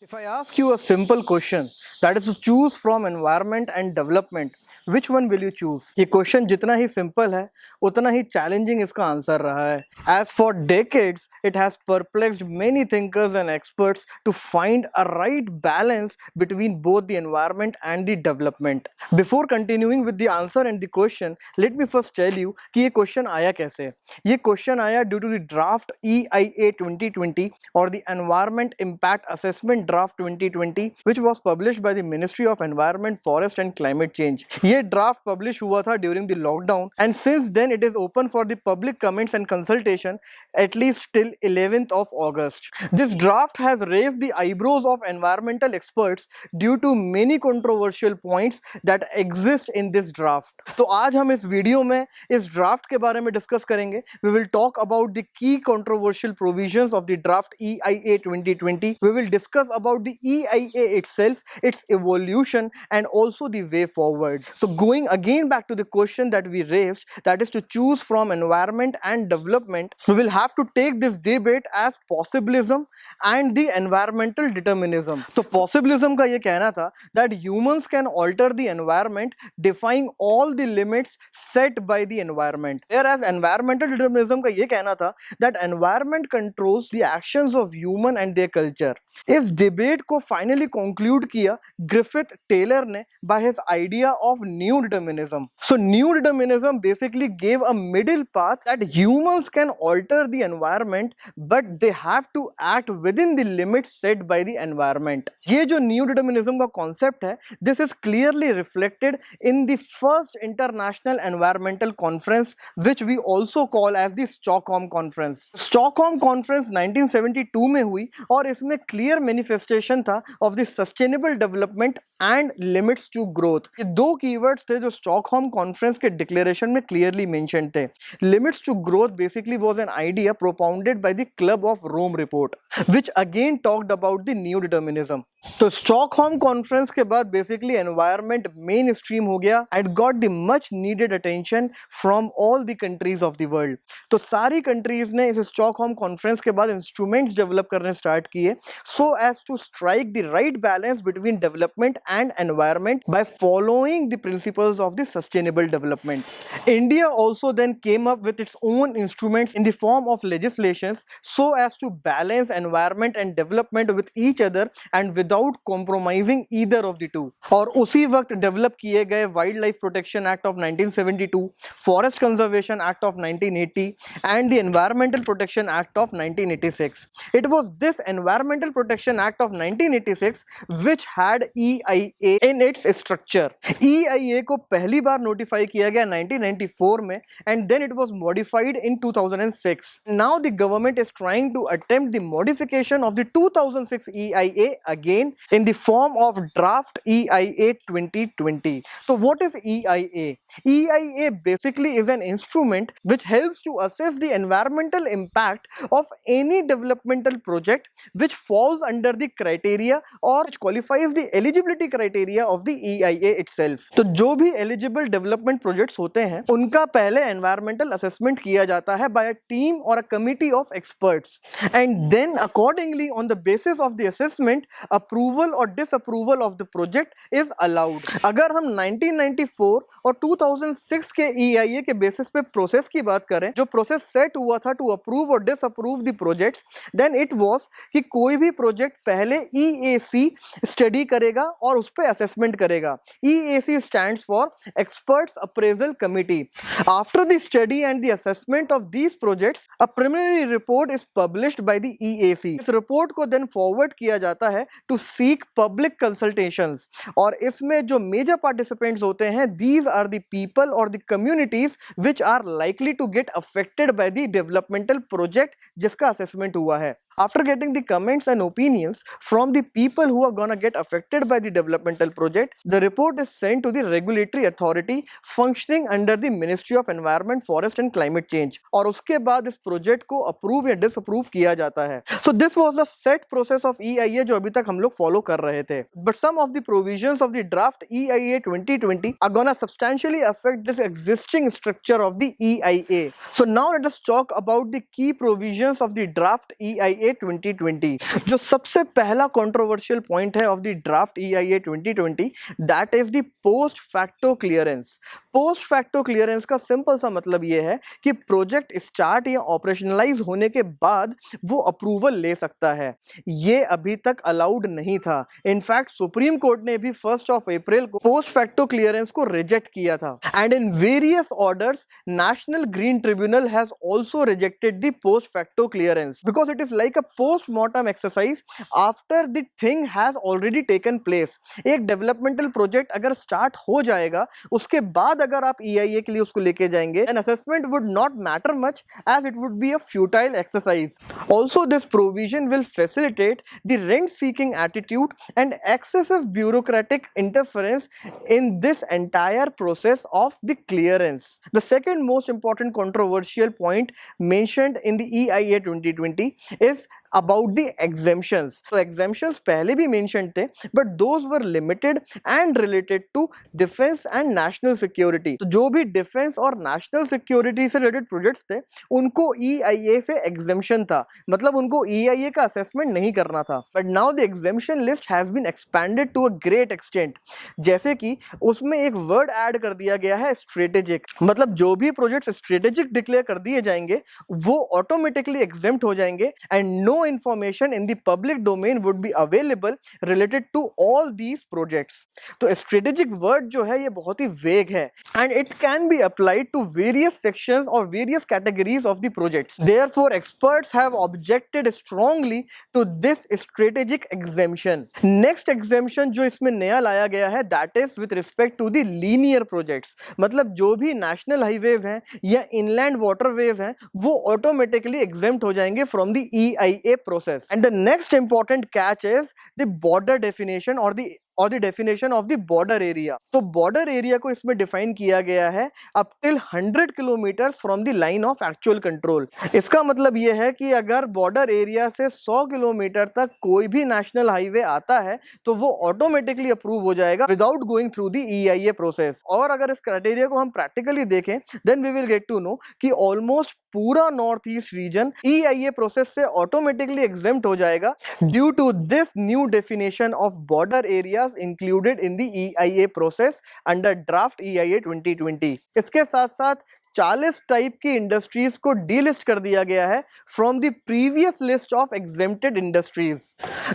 If I ask you a simple question, that is to choose from environment and development, which one will you choose? ये question जितना ही simple है उतना ही challenging इसका answer रहा है. As for decades, it has perplexed many thinkers and experts to find a right balance between both the environment and the development. Before continuing with the answer and the question, let me first tell you कि ये question आया कैसे. ये question आया due to the draft EIA 2020 or the Environment Impact Assessment Draft 2020 which was published by the Ministry of Environment, Forest and Climate Change. ये draft publish हुआ था during the lockdown and since then it is open for the public comments and consultation at least till 11th of August. This draft has raised the eyebrows of environmental experts due to many controversial points that exist in this draft. तो आज हम इस video में इस draft के बारे में discuss करेंगे. We will talk about the key controversial provisions of the draft EIA 2020. We will discuss about the EIA itself, its evolution and also the way forward. So going again back to the question that we raised, that is to choose from environment and development, we will have to take this debate as possibilism and the environmental determinism. तो possibilism का ये कहना था that humans can alter the environment defying all the limits set by the environment, whereas environmental determinism का ये कहना था that environment controls the actions of human and their culture. इस डिबेट को फाइनली कंक्लूड किया ग्रिफिथ टेलर ने by his idea of new determinism. So new determinism basically gave a middle path that humans can alter the environment but they have to act within the limits set by the environment. ये जो new determinism का concept है, this is clearly reflected in the first international environmental conference which we also call as the Stockholm Conference. Stockholm Conference 1972 में हुई और इसमें clear manifestation था of the sustainable development and limits to growth. ये दो keywords थे जो Stockholm Conference के declaration में clearly mentioned थे. Limits to growth basically was an idea propounded by the Club of Rome report, which again talked about the new determinism. तो Stockholm Conference के बाद basically environment mainstream हो गया and got the much needed attention from all the countries of the world. तो सारी countries ने इस Stockholm Conference के बाद instruments develop करने start किए so as to strike the right balance between development and environment by following the principles of the sustainable development. India also then came up with its own instruments in the form of legislations so as to balance environment and development with each other and without compromising either of the two. और उसी वक्त develop किए गए wild life protection act of 1972, forest conservation act of 1980 and the environmental protection act of 1986. It was this environmental protection act of 1986 which had EIA in its structure. EIA को पहली बार notify किया गया 1994 में and then it was modified in 2006. Now the government is trying to attempt the modification of the 2006 EIA again in the form of draft EIA 2020. So what is EIA? EIA basically is an instrument which helps to assess the environmental impact of any developmental project which falls under the criteria or which qualifies the eligibility criteria of the EIA itself. तो जो भी eligible development projects होते हैं उनका पहले environmental assessment किया जाता है by a team or a committee of experts and then accordingly on the basis of the assessment approval or disapproval of the project is allowed. अगर हम 1994 और 2006 के EIA के बेसिस पे प्रोसेस की बात करें, जो प्रोसेस सेट हुआ था टू अप्रूव और disapprove the projects, then it was कि कोई भी प्रोजेक्ट पहले EAC स्टडी करेगा और उस पे असेसमेंट करेगा. EAC stands for experts appraisal committee. After the study and the assessment of these projects a preliminary report is published by the EAC. इस रिपोर्ट को देन फॉरवर्ड किया जाता है टू सीक पब्लिक कंसल्टेशंस और इसमें जो major participants होते हैं these are the people or the communities which are likely to get affected by the developmental project जिसका assessment हुआ है. After getting the comments and opinions from the people who are gonna get affected by the developmental project, the report is sent to the regulatory authority functioning under the Ministry of Environment, Forest and Climate Change. और उसके बाद इस project को approve या disapprove किया जाता है. So this was the set process of EIA जो अभी तक हम लोग फॉलो कर रहे थे. But some of the provisions of the draft EIA 2020 are gonna substantially affect this existing structure of the EIA. So now let us talk about the key provisions of the draft EIA EIA 2020। जो सबसे पहला controversial point है of the draft EIA 2020, that is the post facto clearance. Post facto clearance का simple सा मतलब यह है कि प्रोजेक्ट स्टार्ट या ऑपरेशनलाइज होने के बाद वो अप्रूवल ले सकता है। ये अभी तक अलाउड नहीं था। इनफैक्ट सुप्रीम कोर्ट ने भी 1 अप्रैल को पोस्ट फैक्टो क्लियरेंस को रिजेक्ट किया था। And in various orders national green tribunal has also rejected the post facto clearance because it is like a postmortem exercise after the thing has already taken place. एक developmental project अगर start हो जाएगा, उसके बाद अगर आप EIA के लिए उसको लेके जाएंगे, an assessment would not matter much as it would be a futile exercise. Also, this provision will facilitate the rent-seeking attitude and excessive bureaucratic interference in this entire process of the clearance. The second most important controversial point mentioned in the EIA 2020 is about the exemptions. So exemptions पहले भी mentioned थे, but those were limited and related to defense and national security. तो जो भी defense और national security से related projects थे, उनको EIA से exemption था, मतलब उनको EIA का assessment नहीं करना था। But now the exemption list has been expanded to a great extent. जैसे कि उसमें एक word add कर दिया गया है strategic, मतलब जो भी projects strategic declare कर दिए जाएंगे, वो automatically exempt हो जाएंगे and no information in the public domain would be available related to all these projects. तो strategic word जो है ये बहुत ही vague है and it can be applied to various sections or various categories of the projects. Therefore, experts have objected strongly to this strategic exemption. Next exemption जो इसमें नया लाया गया है that is with respect to the linear projects. मतलब जो भी national highways हैं या inland waterways हैं वो automatically exempt हो जाएंगे from the EIA process. And the next important catch is the border definition or the definition of the border area. तो border area को इसमें define किया गया है up till 100 kilometers from the line of actual control. इसका मतलब ये है कि अगर border area से 100 किलोमीटर तक कोई भी national highway आता है तो वो automatically approve हो जाएगा without going through the EIA process. और अगर इस criteria को हम practically देखें then we will get to know कि almost पूरा north east region EIA process से ऑटोमेटिकली एग्जेम्प्ट हो जाएगा due to this new definition of border areas included in the EIA process under draft EIA 2020। इसके साथ साथ 40 type की industries को डीलिस्ट कर दिया गया है from the previous list of exempted industries.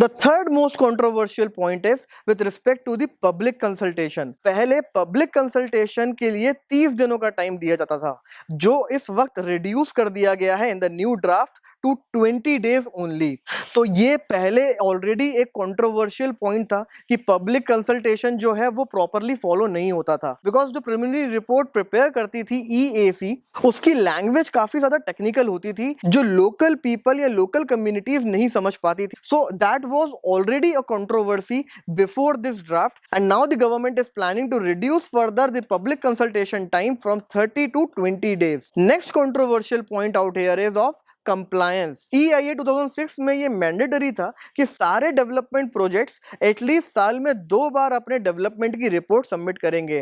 The third most controversial point is with respect to the public consultation. पहले पब्लिक कंसल्टेशन के लिए 30 दिनों का टाइम दिया जाता था, जो इस वक्त रिड्यूस कर दिया गया है in the new draft to 20 days only. तो ये पहले ऑलरेडी एक कंट्रोवर्शियल पॉइंट था कि पब्लिक कंसल्टेशन जो है वो प्रॉपरली फॉलो नहीं होता था बिकॉज जो प्रिलिमिनरी रिपोर्ट प्रिपेयर करती थी EAC, उसकी लैंग्वेज काफी ज्यादा टेक्निकल होती थी जो लोकल पीपल या लोकल कम्युनिटीज नहीं समझ पाती थी। So that was already a controversy before this draft and now the government is planning to reduce further the public consultation time from 30 to 20 days. Next controversial point out here is of compliance. EIA 2006 में ये mandatory था कि सारे development projects at least साल में 2 बार अपने development की report submit करेंगे।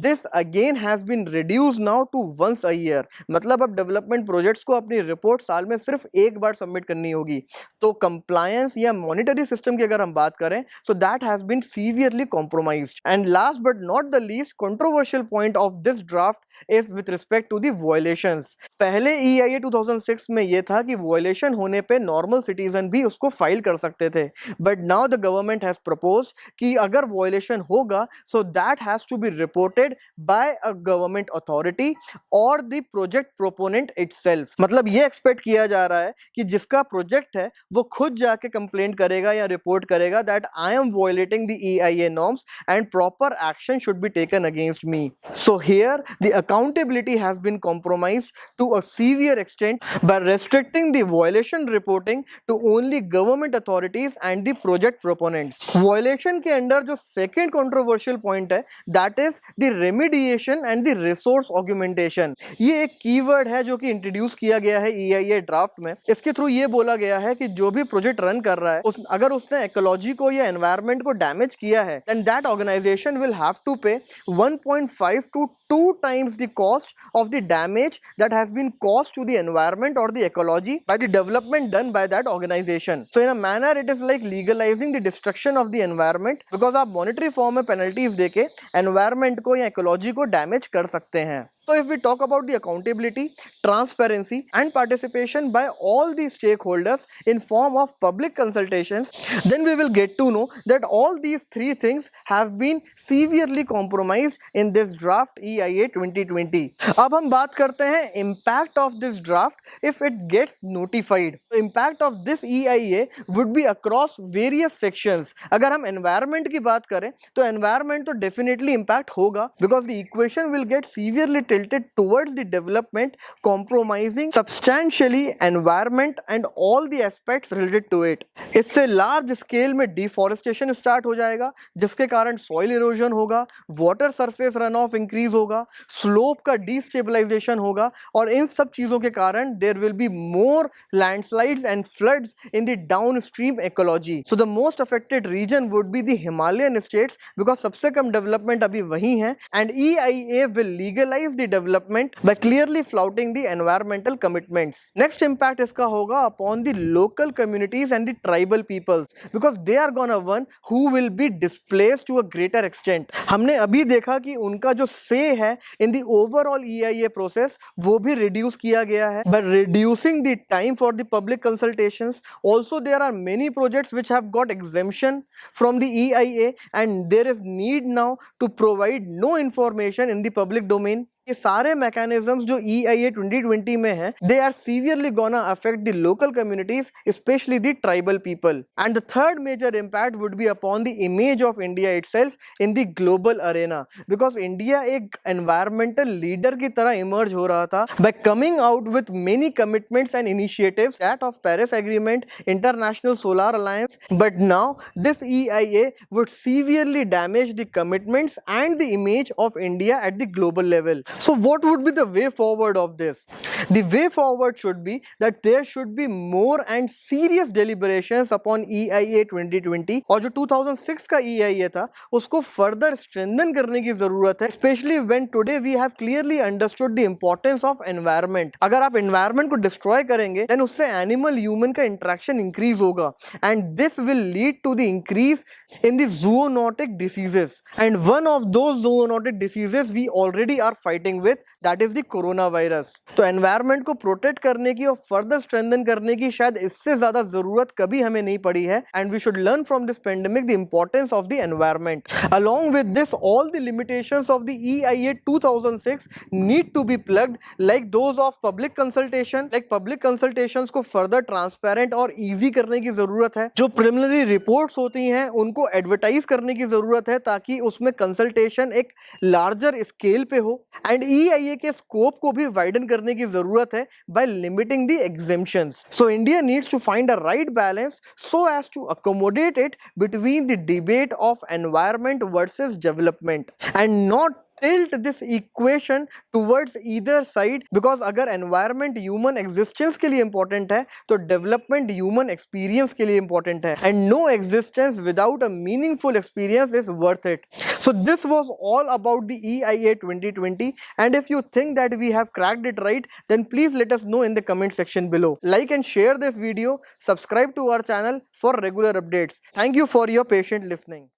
This again has been reduce now to once a year, मतलब अब डेवलपमेंट प्रोजेक्ट्स को अपनी रिपोर्ट साल में सिर्फ 1 बार सबमिट करनी होगी। तो कंप्लायंस या मॉनिटरी सिस्टम की अगर हम बात करें so that has been severely compromised. And last but not the least controversial point of this draft is with respect to the violations. पहले EIA 2006 में ये था कि वायलेशन होने पे नॉर्मल सिटीजन भी उसको फाइल कर सकते थे, but now the government has proposed कि अगर वायलेशन होगा so that has to be reported by a government authority और द प्रोजेक्ट प्रोपोनेंट इटसेल्फ। मतलब ये एक्सपेक्ट किया जा रहा है कि जिसका प्रोजेक्ट है वो खुद जाके कंप्लेंट करेगा या रिपोर्ट करेगा that I am violating the EIA norms and proper action should be taken against me. So here the accountability has been compromised to a severe extent by restricting the violation reporting to only government authorities and the project proponents. Violation के अंदर जो second controversial point है that is the remediation and the resource augmentation. ये एक keyword है जो कि introduce किया गया है EIA draft में। इसके थ्रू ये बोला गया है कि जो भी project run कर रहा है अगर उसने ecology को या environment को damage किया है then that organization will have to pay 1.5 to 2 times the cost of the damage that has been caused to the environment or the ecology by the development done by that organization. So in a manner it is like legalizing the destruction of the environment, because आप monetary form में penalties देके environment को या ecology को damage कर सकते हैं. So if we talk about the accountability, transparency and participation by all the stakeholders in form of public consultations, then we will get to know that all these 3 things have been severely compromised in this draft EIA 2020. अब हम बात करते हैं impact of this draft if it gets notified. The impact of this EIA would be across various sections. अगर हम environment की बात करें तो environment तो definitely impact होगा, because the equation will get severely tilted towards the development, compromising substantially environment and all the aspects related to it. इससे large scale में deforestation start हो जाएगा, जिसके कारण soil erosion होगा, water surface runoff increase होगा, slope का destabilization होगा, और इन सब चीजों के कारण there will be more landslides and floods in the downstream ecology. So the most affected region would be the Himalayan states, because सबसे कम development अभी वही है, and EIA will legalize the development by clearly flouting the environmental commitments. Next impact इसका होगा upon the local communities and the tribal peoples, because they are gonna one who will be displaced to a greater extent. हमने अभी देखा कि उनका जो say है in the overall EIA process वो भी reduce किया गया है by reducing the time for the public consultations. Also there are many projects which have got exemption from the EIA, and there is need now to provide no information in the public domain. ये सारे mechanisms जो EIA 2020 में हैं, they are severely gonna affect the local communities, especially the tribal people. And the third major impact would be upon the image of India itself in the global arena, because India एक environmental leader की तरह emerge हो रहा था by coming out with many commitments and initiatives, that of Paris Agreement, International Solar Alliance. But now this EIA would severely damage the commitments and the image of India at the global level. So what would be the way forward of this? The way forward should be that there should be more and serious deliberations upon EIA 2020, और जो 2006 का EIA था उसको further strengthen करने की जरूरत है, especially when today we have clearly understood the importance of environment. अगर आप environment को destroy करेंगे then उससे animal human का interaction increase होगा, and this will lead to the increase in the zoonotic diseases, and one of those zoonotic diseases we already are fighting with, that is the coronavirus. तो environment को protect करने की और further strengthen करने की शायद इससे ज्यादा जरूरत कभी हमें नहीं पड़ी है, and we should learn from this pandemic the importance of the environment. Along with this, all the limitations of the EIA 2006 need to be plugged, like those of public consultation. Like public consultations को further transparent और easy करने की जरूरत है. जो preliminary reports होती हैं उनको advertise करने की जरूरत है ताकि उसमें consultation एक larger scale पे हो, and EIA के scope को भी widen करने की जरूरत है by limiting the exemptions. So India needs to find a right balance so as to accommodate it between the debate of environment versus development, and not tilt this equation towards either side, because अगर environment human existence के लिए important है तो development human experience के लिए important है, and no existence without a meaningful experience is worth it. So this was all about the EIA 2020, and if you think that we have cracked it right, then please let us know in the comment section below. Like and share this video, subscribe to our channel for regular updates. Thank you for your patient listening.